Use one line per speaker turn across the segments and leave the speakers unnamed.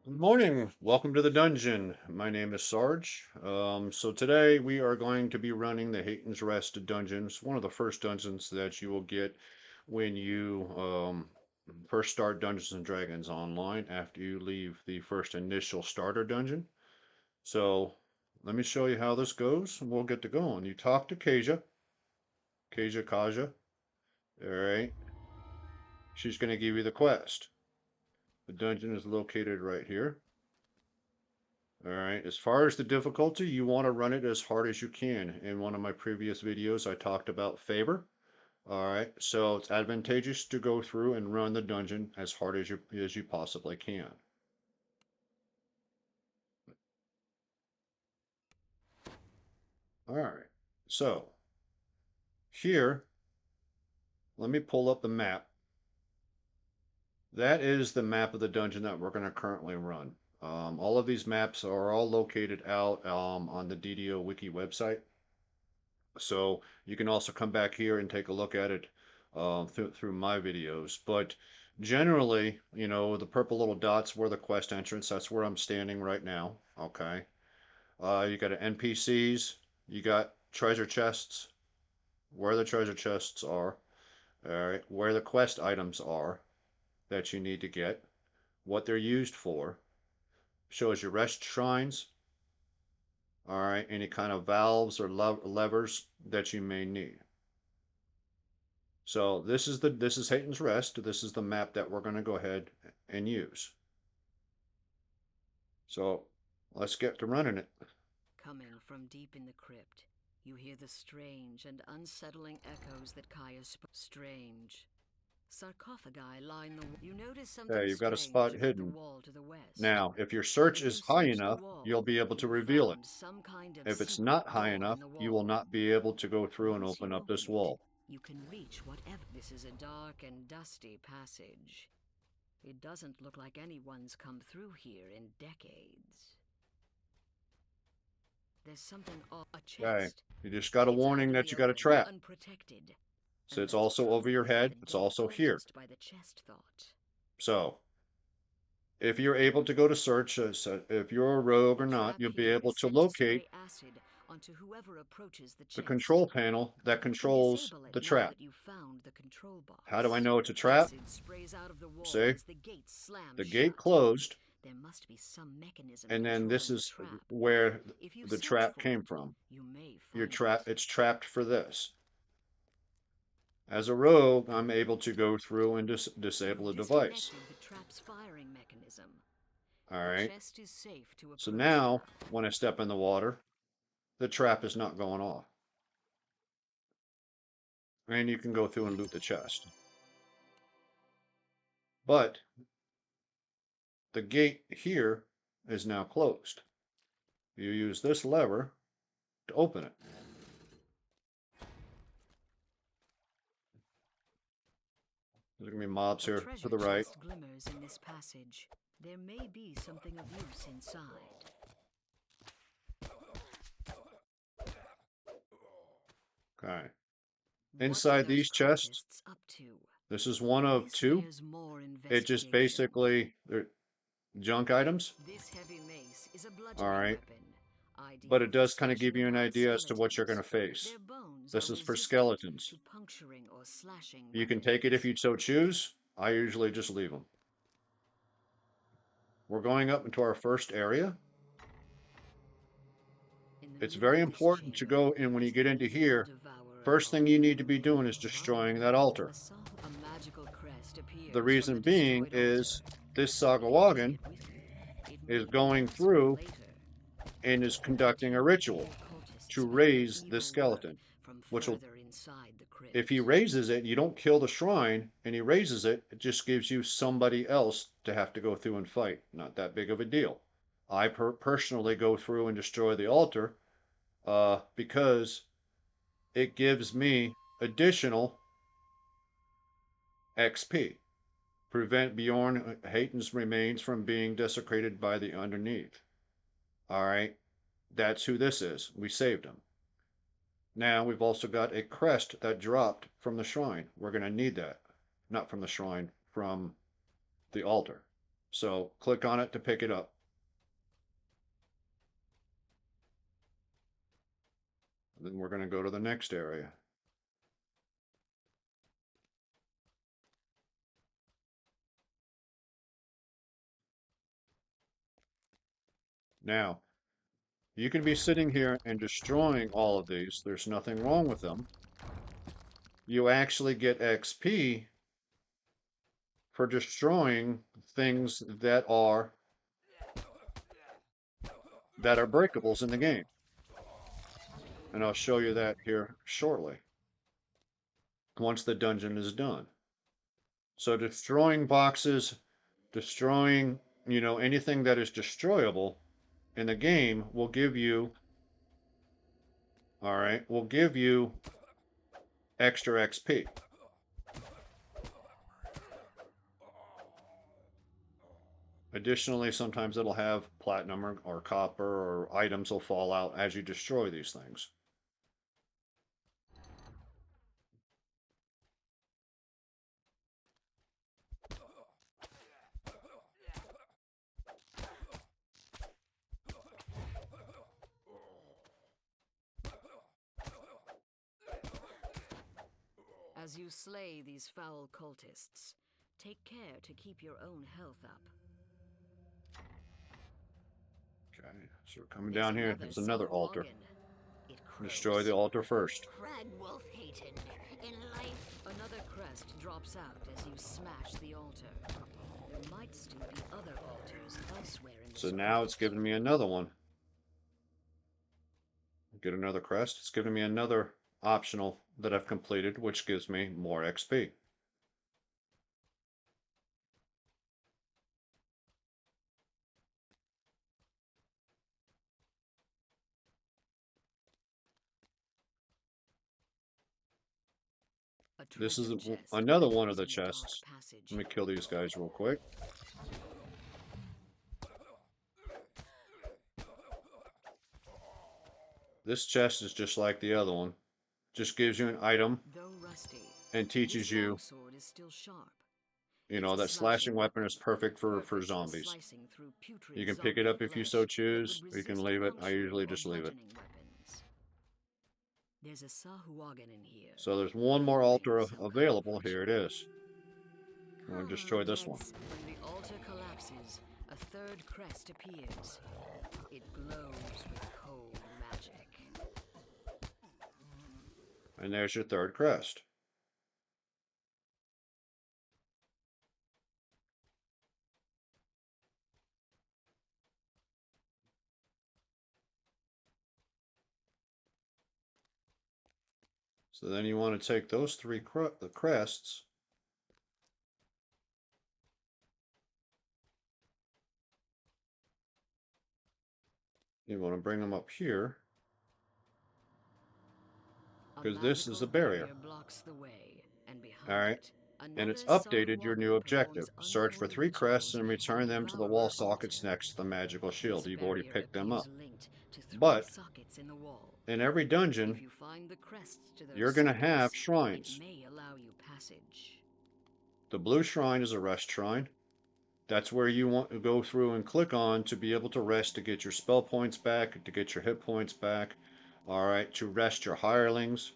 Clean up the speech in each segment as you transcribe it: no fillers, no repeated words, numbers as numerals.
Good morning. Welcome to the dungeon. My name is Sarge. So today we are going to be running the Heyton's Rest dungeons, one of the first dungeons that you will get when you first start Dungeons and Dragons online after you leave the first initial starter dungeon. So let me show you how this goes and we'll get to going. You talk to Kaja. All right. She's going to give you the quest. The dungeon is located right here. All right, as far as the difficulty, you want to run it as hard as you can. In one of my previous videos, I talked about favor. All right, so it's advantageous to go through and run the dungeon as hard as you possibly can. All right, so here, let me pull up the map. That is the map of the dungeon that we're going to currently run. All of these maps are all located out on the DDO wiki website. So you can also come back here and take a look at it through my videos. But generally, the purple little dots were the quest entrance. That's where I'm standing right now. Okay. You got NPCs. You got treasure chests. Where the treasure chests are. All right. Where the quest items are that you need to get. What they're used for. Shows you rest shrines. All right. Any kind of valves or levers that you may need. So this is Hayton's Rest. This is the map that we're going to go ahead and use. So let's get to running it.
Coming from deep in the crypt, you hear the strange and unsettling echoes that Kaya spoke. Strange. Sarcophagi line the wall. You notice something
Okay, you've got a
strange
spot
about the
hidden.
wall to the west.
Now, if your search
If you
is high
search the
enough,
wall,
you'll be able to
you
reveal it.
found some kind of
If it's
secret
not high
door
enough,
in the
you will
wall.
not be able to go through and
Once
open
you
up this
open it,
wall.
you can reach whatever. This is a dark and dusty passage. It doesn't look like anyone's come through here in decades. There's something off a
Okay,
chest.
you just got a
It's out
warning
in
that
the
you got a
open,
trap.
unprotected.
So
And
it's
that's
also over your
probably where
head.
the
It's
dead
also here.
cultist by the chest thought.
So if you're able to go to search, if you're a rogue
The
or not,
trap
you'll be
here
able
is
to
set to
locate
spray acid onto whoever approaches the
the
chest.
control panel that
You can
controls
disable it
the
now
trap.
that you've found the control
How do I
box.
know it's a trap?
Acid sprays out of the wall
See,
as the gate slams
the gate
shut.
closed,
There must be some mechanism
and then this
controlling the
is
trap.
where
If you
the
search
trap
for
came
it,
from.
you may
Your
find
trap,
it.
it's trapped for this. As a rogue, I'm able to go through and disable
You've
the device.
disconnected the trap's firing mechanism.
All
The
right.
chest is safe to
So
approach
now,
now.
when I step in the water, the trap is not going off. And you can go through and loot the chest. But the gate here is now closed. You use this lever to open it. There's going to be mobs
A
here to
treasure
the right.
chest glimmers in this passage. There may be something of use inside.
Okay.
What are
Inside
those
these chests,
cultists up to?
this is one of
This
two.
bears more
It just
investigation.
basically, they're junk items.
This heavy mace is a
All
bludgeoning
right.
weapon, ideal
But it
for
does kind of give
slashing
you an
apart
idea as to what you're going
skeletons.
to face.
Their bones are
This is for
resistant
skeletons.
to puncturing or slashing
You can take it if
weapons.
you so choose. I usually just leave them. We're going up into our first area.
In the
It's
middle
very
of this
important to
chamber
go in when you
is an
get into
evil
here.
devourer
First thing you
altar.
need to be doing is destroying that altar.
A magical crest
The
appears from the
reason being
destroyed altar.
is this
If you take
Sagawagan
it with you, it
is
may be
going
useful
through
later.
and is conducting a
Two
ritual
evil cultists
to
may do
raise this
evil work
skeleton,
from
which will,
further inside the
if he
crypt.
raises it, you don't kill the shrine, and he raises it, it just gives you somebody else to have to go through and fight. Not that big of a deal. I personally go through and destroy the altar because it gives me additional XP. Prevent Bjorn Heyton's remains from being desecrated by the underneath. All right, that's who this is. We saved him. Now we've also got a crest that dropped from the shrine. We're going to need that. Not from the shrine, from the altar. So click on it to pick it up. Then we're going to go to the next area. Now, you can be sitting here and destroying all of these. There's nothing wrong with them. You actually get XP for destroying things that are breakables in the game. And I'll show you that here shortly, once the dungeon is done. So destroying boxes, destroying, anything that is destroyable in the game will give you, all right, will give you extra XP. Additionally, sometimes it'll have platinum or copper, or items will fall out as you destroy these things.
As you slay these foul cultists, take care to keep your own health up.
Okay, so we're coming down here. There's another altar.
It
Destroy the altar first.
Kragwulf Heyton, in life. Another crest drops out as you smash the altar. There might still be other altars elsewhere in the
So now it's giving me another one. Get another crest. It's giving me another optional that I've completed, which gives me more XP. This is another one of the chests. Let me kill these guys real quick. This chest is just like the other one. Just gives you an item and teaches you, that slashing weapon is perfect for zombies. You can pick it up if you so choose, or you can leave it. I usually just leave it.
There's a Sahuagin in here.
So there's one more altar available. Here it is. I'm going to destroy this one.
When the altar collapses, a third crest appears. It glows with cold magic.
And there's your third crest. So then you want to take those three crests, you want to bring them up here, because this is a barrier. All right, and it's updated your new objective. Search for 3 crests and return them to the wall sockets next to the magical shield. You've already picked them up. But in every dungeon, you're going to have shrines. The blue shrine is a rest shrine. That's where you want to go through and click on to be able to rest, to get your spell points back, to get your hit points back. All right, to rest your hirelings.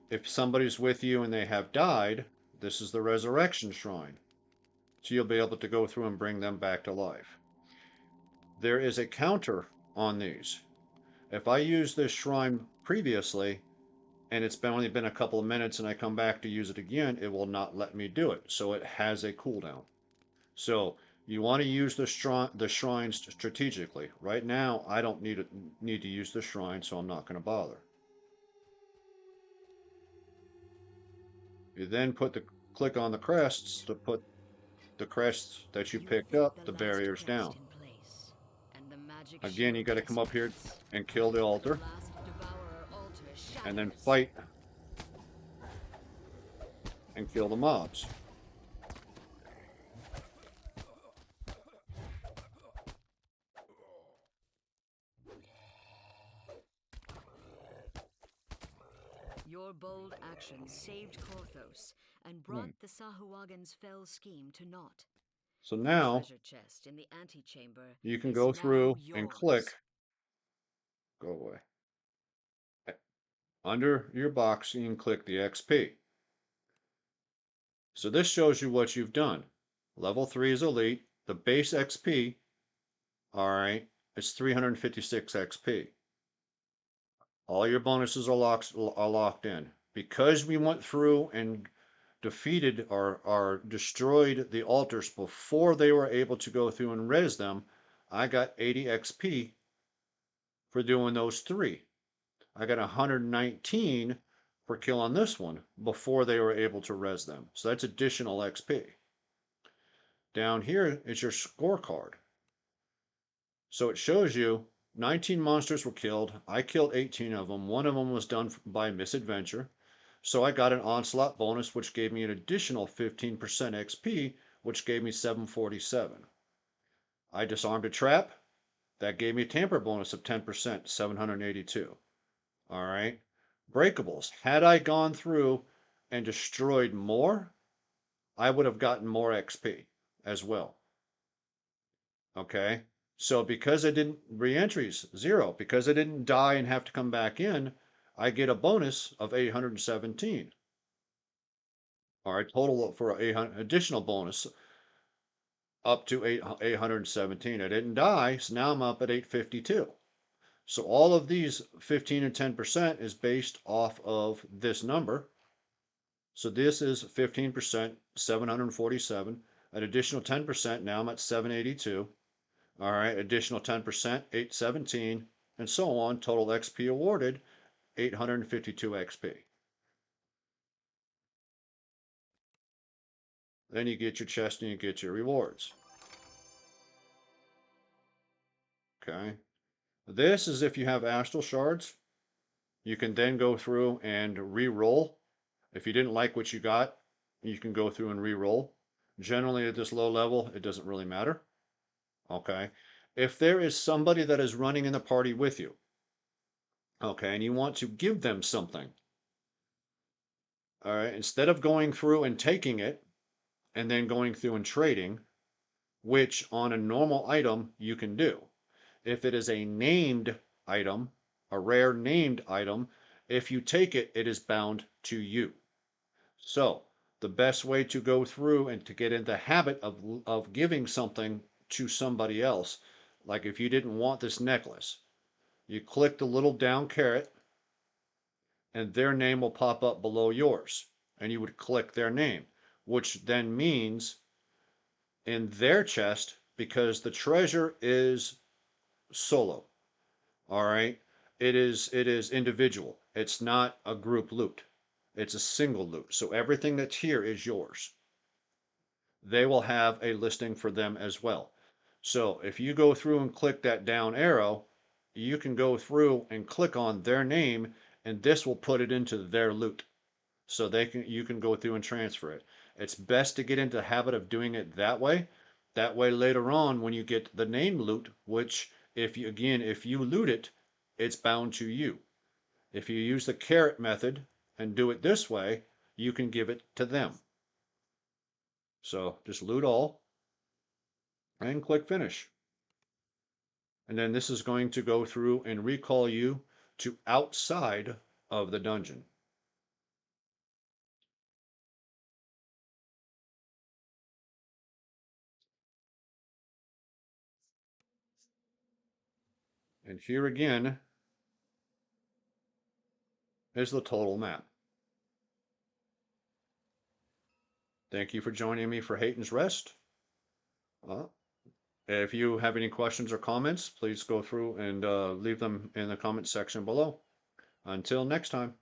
If somebody's with you and they have died, this is the resurrection shrine. So you'll be able to go through and bring them back to life. There is a counter on these. If I use this shrine previously, and it's only been a couple of minutes and I come back to use it again, it will not let me do it. So it has a cooldown. So you want to use the shrines strategically. Right now, I don't need to use the shrine, so I'm not going to bother. You then click on the crests to put the crests that you picked up, the barriers down. Again, you got to come up here and kill the altar, and then fight and kill the mobs.
Your bold action saved Korthos and brought the Sahuagin's fell scheme to naught.
So
The
now
treasure chest in the antechamber
you can
is
go
now
through and click,
yours.
go away. Under your box, you can click the XP. So this shows you what you've done. Level 3 is Elite. The base XP, all right, it's 356 XP. All your bonuses are locked in. Because we went through and defeated or destroyed the altars before they were able to go through and res them, I got 80 XP for doing those 3. I got 119 for killing this one before they were able to res them. So that's additional XP. Down here is your scorecard. So it shows you 19 monsters were killed. I killed 18 of them. One of them was done by misadventure. So I got an onslaught bonus, which gave me an additional 15% XP, which gave me 747. I disarmed a trap. That gave me a tamper bonus of 10%, 782. All right. Breakables. Had I gone through and destroyed more, I would have gotten more XP as well. Okay. So because I didn't, re-entries, 0. Because I didn't die and have to come back in, I get a bonus of 817. All right, total for an additional bonus up to 817. I didn't die, so now I'm up at 852. So all of these 15 and 10% is based off of this number. So this is 15%, 747. An additional 10%, now I'm at 782. All right, additional 10%, 817, and so on. Total XP awarded, 852 XP. Then you get your chest and you get your rewards. Okay. This is if you have astral shards. You can then go through and re-roll. If you didn't like what you got, you can go through and re-roll. Generally at this low level, it doesn't really matter. Okay. If there is somebody that is running in the party with you, okay, and you want to give them something, all right, instead of going through and taking it and then going through and trading, which on a normal item you can do. If it is a named item, a rare named item, if you take it, it is bound to you. So the best way to go through and to get in the habit of giving something to somebody else, like if you didn't want this necklace, you click the little down caret and their name will pop up below yours. And you would click their name, which then means in their chest, because the treasure is solo, all right? It is individual. It's not a group loot. It's a single loot. So everything that's here is yours. They will have a listing for them as well. So if you go through and click that down arrow, you can go through and click on their name and this will put it into their loot. So you can go through and transfer it. It's best to get into the habit of doing it that way. That way later on when you get the name loot, which if you loot it, it's bound to you. If you use the caret method and do it this way, you can give it to them. So just loot all and click finish. And then this is going to go through and recall you to outside of the dungeon. And here again is the total map. Thank you for joining me for Heyton's Rest. If you have any questions or comments, please go through and leave them in the comment section below. Until next time.